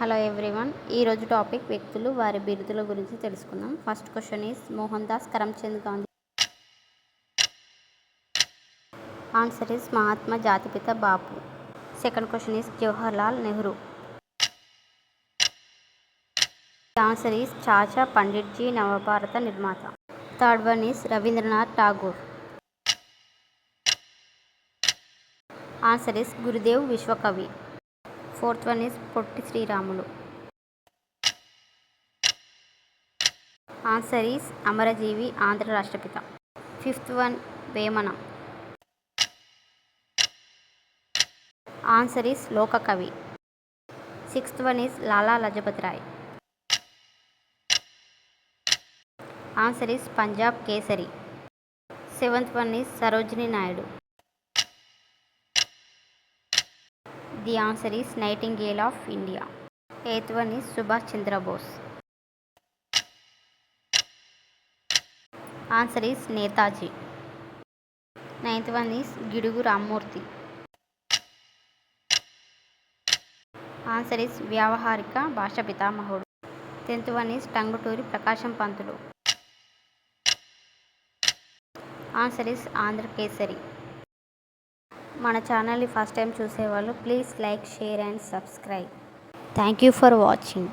Hello everyone. ఈరోజు topic వ్యక్తులు వారి బిరుదుల గురించి తెలుసుకుందాం. First question is Mohan Das Karamchand Gandhi. Answer is Mahatma జాతిపిత Bapu. Second question is Jawaharlal Nehru. Answer is Chacha Panditji నవభారత నిర్మాత. Third one is Rabindranath Tagore. Answer is Gurudev Vishwakavi. Fourth one is Potti Sriramulu. Answer is Amarajeevi Andhra రాష్ట్రపిత. Fifth one Vemana. Answer is Lokakavi. Sixth one is Lala Lajpat Rai. Answer is Punjab Kesari. Seventh one is Sarojini Naidu. The answer is nightingale of India. Eighth one is Subhash Chandra Bose. Answer is Netaji. Ninth one is Gidugu Rammurthy. Answer is వ్యావహారిక భాష పితామహుడు. 10th one is Tanguturi Prakasam Pantulu. Answer is Andhra Kesari. మన ఛానల్ని first time చూసేవాళ్ళు please like, share and subscribe. Thank you for watching.